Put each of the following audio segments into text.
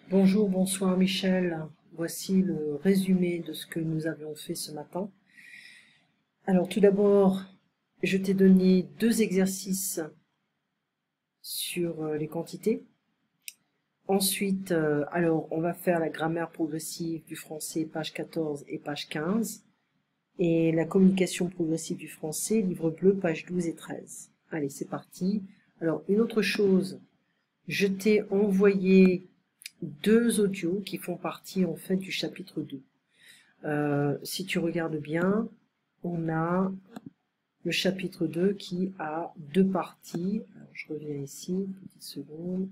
Bonjour, bonsoir Michel. Voici le résumé de ce que nous avions fait ce matin. Alors tout d'abord, je t'ai donné 2 exercices sur les quantités. Ensuite, alors on va faire la grammaire progressive du français, page 14 et page 15. Et la communication progressive du français, livre bleu, page 12 et 13. Allez, c'est parti. Alors une autre chose, je t'ai envoyé 2 audios qui font partie en fait du chapitre 2. Si tu regardes bien, on a le chapitre 2 qui a 2 parties. Alors, je reviens ici, une petite seconde.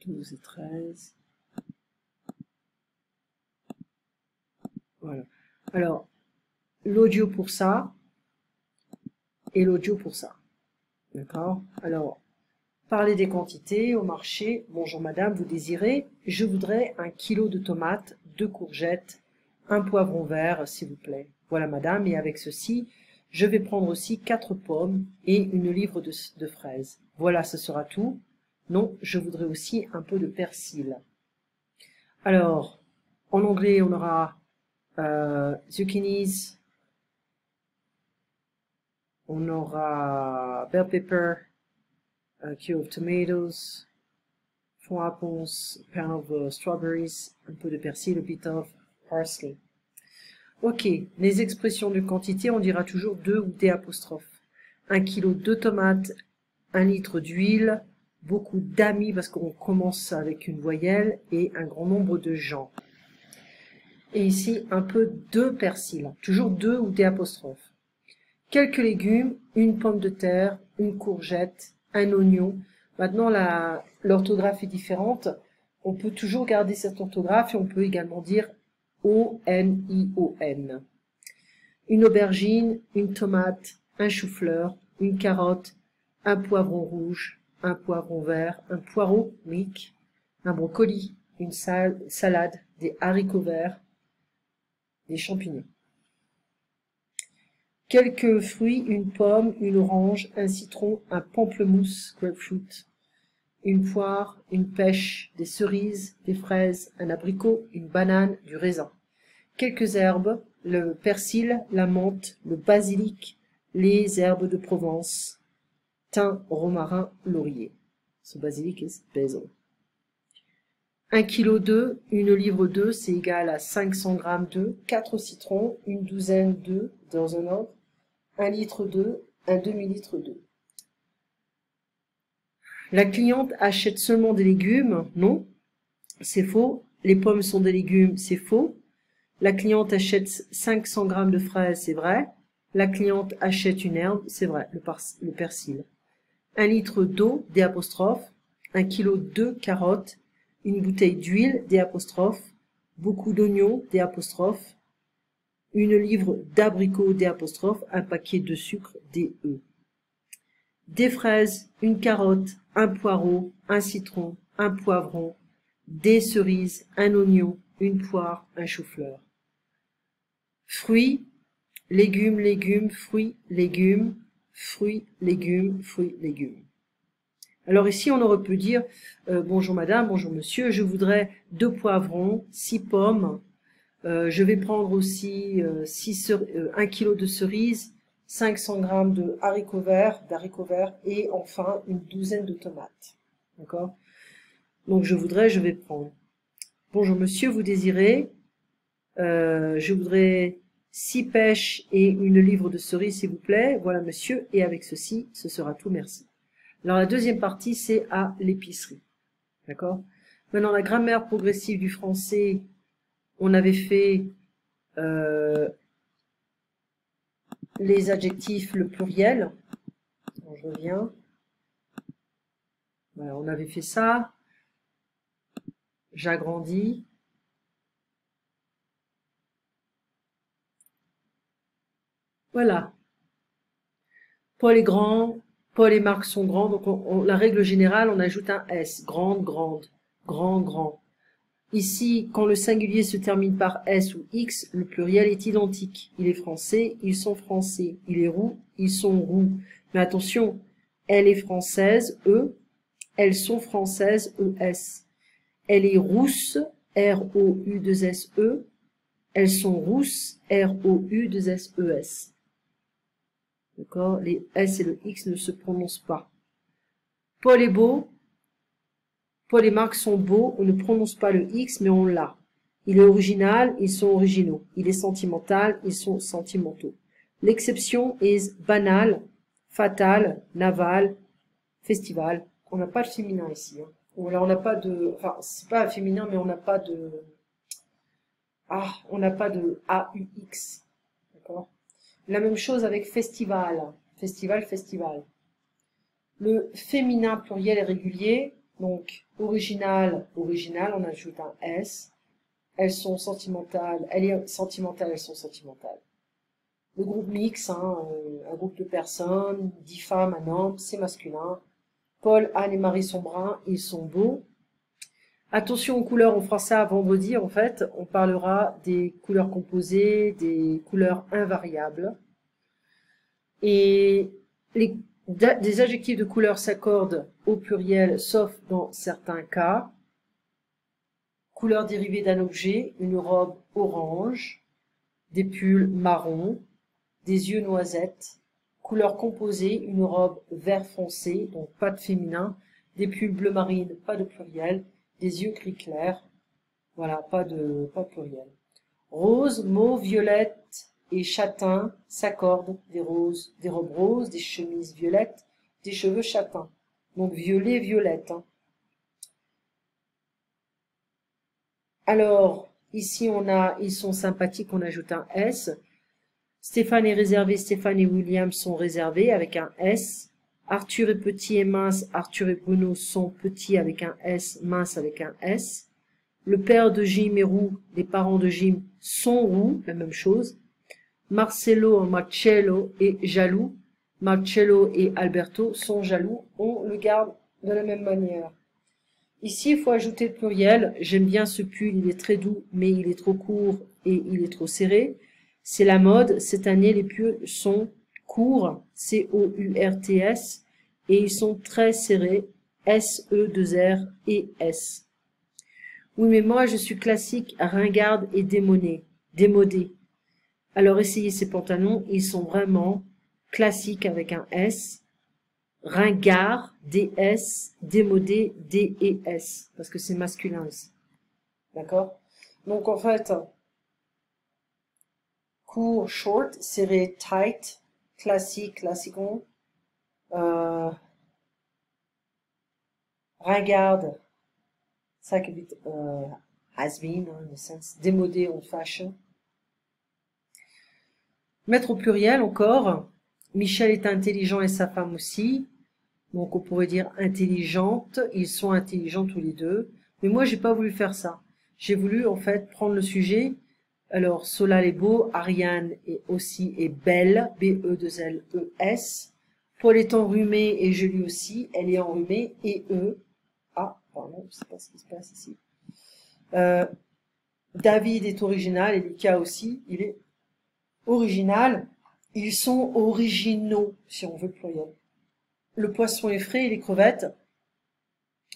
12 et 13. Voilà. Alors, l'audio pour ça et l'audio pour ça. D'accord? Alors, parler des quantités au marché. Bonjour madame, vous désirez? Je voudrais 1 kilo de tomates, 2 courgettes, un poivron vert, s'il vous plaît. Voilà madame, et avec ceci, je vais prendre aussi 4 pommes et une livre de fraises. Voilà, ce sera tout. Non, je voudrais aussi un peu de persil. Alors, en anglais, on aura zucchinis, on aura bell pepper, a cube of tomatoes, 4 apples, a pound of strawberries, un peu de persil, a bit of parsley. Ok, les expressions de quantité, on dira toujours 2 ou des apostrophes. 1 kilo de tomates, 1 litre d'huile, beaucoup d'amis parce qu'on commence avec une voyelle et un grand nombre de gens. Et ici, un peu de persil, toujours 2 ou des apostrophes. Quelques légumes, une pomme de terre, une courgette, un oignon. Maintenant, l'orthographe est différente. On peut toujours garder cette orthographe et on peut également dire O-N-I-O-N. Une aubergine, une tomate, un chou-fleur, une carotte, un poivron rouge, un poivron vert, un poireau, mic, un brocoli, une salade, des haricots verts, des champignons. Quelques fruits, une pomme, une orange, un citron, un pamplemousse, grapefruit, une poire, une pêche, des cerises, des fraises, un abricot, une banane, du raisin. Quelques herbes, le persil, la menthe, le basilic, les herbes de Provence, thym, romarin, laurier. Ce basilic is basil. 1 kg d'œufs, une livre d'œufs, c'est égal à 500 g d'œufs, 4 citrons, une douzaine d'œufs dans un ordre, 1 litre d'œufs, un demi-litre d'œufs. La cliente achète seulement des légumes? Non, c'est faux. Les pommes sont des légumes? C'est faux. La cliente achète 500 g de fraises? C'est vrai. La cliente achète une herbe? C'est vrai, le persil. 1 litre d'eau, des apostrophes, 1 kg de carottes, une bouteille d'huile, des apostrophes, beaucoup d'oignons, des apostrophes, une livre d'abricots, des apostrophes, un paquet de sucre, des E. Des fraises, une carotte, un poireau, un citron, un poivron, des cerises, un oignon, une poire, un chou-fleur. Fruits, légumes, légumes, fruits, légumes, fruits, légumes, fruits, légumes. Alors ici, on aurait pu dire bonjour madame, bonjour monsieur, je voudrais 2 poivrons, 6 pommes, je vais prendre aussi 1 kg de cerises, 500 g de haricots verts, et enfin une douzaine de tomates. D'accord? Donc je vais prendre. Bonjour monsieur, vous désirez? Je voudrais 6 pêches et une livre de cerises, s'il vous plaît. Voilà monsieur, et avec ceci, ce sera tout, merci. Alors la deuxième partie, c'est à l'épicerie. D'accord? Maintenant, la grammaire progressive du français, on avait fait les adjectifs, le pluriel. Alors, je reviens. Voilà, on avait fait ça. J'agrandis. Voilà. Paul est grand. Paul et Marc sont grands. Donc, la règle générale, on ajoute un S. Grande, grande. Grand, grand. Ici, quand le singulier se termine par S ou X, le pluriel est identique. Il est français, ils sont français. Il est roux, ils sont roux. Mais attention, Elle est française, E. Elles sont françaises, ES. Elle est rousse, R-O-U-2-S-E. Elles sont rousses, R-O-U-2-S-E-S. D'accord? Les S et le X ne se prononcent pas. Paul est beau. Paul et Marc sont beaux. On ne prononce pas le X, mais on l'a. Il est original, ils sont originaux. Il est sentimental, ils sont sentimentaux. L'exception est banal, fatal, naval, festival. On n'a pas de féminin ici. Hein. Ou alors on n'a pas de... Enfin, c'est pas féminin, mais on n'a pas de... Ah, on n'a pas de AUX. D'accord? La même chose avec festival. Festival, festival. Le féminin pluriel est régulier. Donc, original, original, on ajoute un S. Elles sont sentimentales. Elle est sentimentale, elles sont sentimentales. Le groupe mix, hein, un groupe de personnes, 10 femmes, un homme, c'est masculin. Paul, Anne et Marie sont bruns, ils sont beaux. Attention aux couleurs, on fera ça vendredi en fait. On parlera des couleurs composées, des couleurs invariables. Et des adjectifs de couleur s'accordent au pluriel, sauf dans certains cas. Couleur dérivée d'un objet, une robe orange, des pulls marron, des yeux noisettes. Couleur composée, une robe vert foncé, donc pas de féminin, des pulls bleu marine, pas de pluriel, des yeux gris clair, voilà, pas de pluriel. Rose, mauve, violette et châtain s'accordent, des roses, des robes roses, des chemises violettes, des cheveux châtains. Donc violet, violette. Hein. Alors, ici on a, ils sont sympathiques, on ajoute un S. Stéphane est réservé, Stéphane et William sont réservés avec un S. Arthur est petit et mince, Arthur et Bruno sont petits avec un S, mince avec un S. Le père de Jim est roux, les parents de Jim sont roux, la même chose. Marcello, Marcello est jaloux, Marcello et Alberto sont jaloux, on le garde de la même manière. Ici, il faut ajouter le pluriel. J'aime bien ce pull, il est très doux, mais il est trop court et il est trop serré. C'est la mode. Cette année, les pulls sont courts, C-O-U-R-T-S, et ils sont très serrés, S-E-2-R-E-S. Oui, mais moi, je suis classique, ringarde et démodée. Alors, essayez ces pantalons, ils sont vraiment classiques avec un S. Ringard, D-S, démodé, D-E-S, parce que c'est masculin ici. D'accord? Donc, en fait, court, short, serré, tight, classique, classico, ringard, ça qui veut has been, in a sense, démodé, old fashion. Mettre au pluriel encore, Michel est intelligent et sa femme aussi. Donc on pourrait dire intelligente, ils sont intelligents tous les deux. Mais moi j'ai pas voulu faire ça. J'ai voulu en fait prendre le sujet. Alors Solal est beau, Ariane est aussi est belle, B-E-2-L-E-S. Paul est enrhumé et je lui aussi, elle est enrhumée et E. Ah, pardon, je sais pas ce qui se passe ici. David est original et Lucas aussi, il est original. Ils sont originaux, si on veut le pluriel. Le poisson est frais et les crevettes,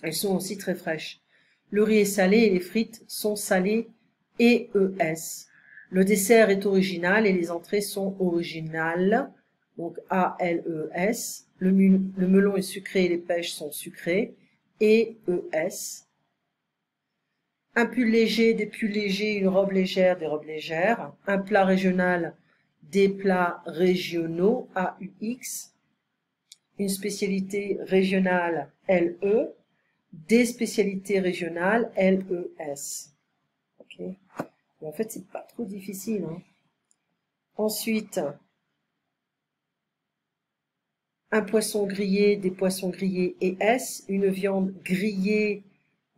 elles sont aussi très fraîches. Le riz est salé et les frites sont salées et ES. Le dessert est original et les entrées sont originales, donc A-L-E-S. Le melon est sucré et les pêches sont sucrées, et ES. Un pull léger, des pulls légers, une robe légère, des robes légères. Un plat régional, des plats régionaux, A-U-X. Une spécialité régionale, LE, des spécialités régionales, LES. Ok. En fait, c'est pas trop difficile. Hein. Ensuite, un poisson grillé, des poissons grillés ES, une viande grillée,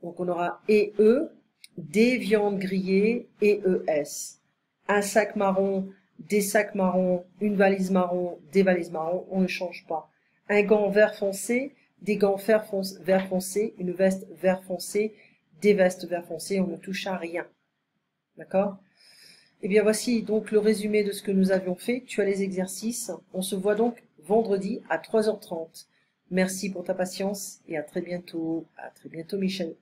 donc on aura EE, des viandes grillées EES. Un sac marron, des sacs marrons, une valise marron, des valises marron, on ne change pas. Un gant vert foncé, des gants vert foncé, une veste vert foncé, des vestes vert foncé, on ne touche à rien. D'accord? Eh bien, voici donc le résumé de ce que nous avions fait. Tu as les exercices. On se voit donc vendredi à 3h30. Merci pour ta patience et à très bientôt. À très bientôt, Michel.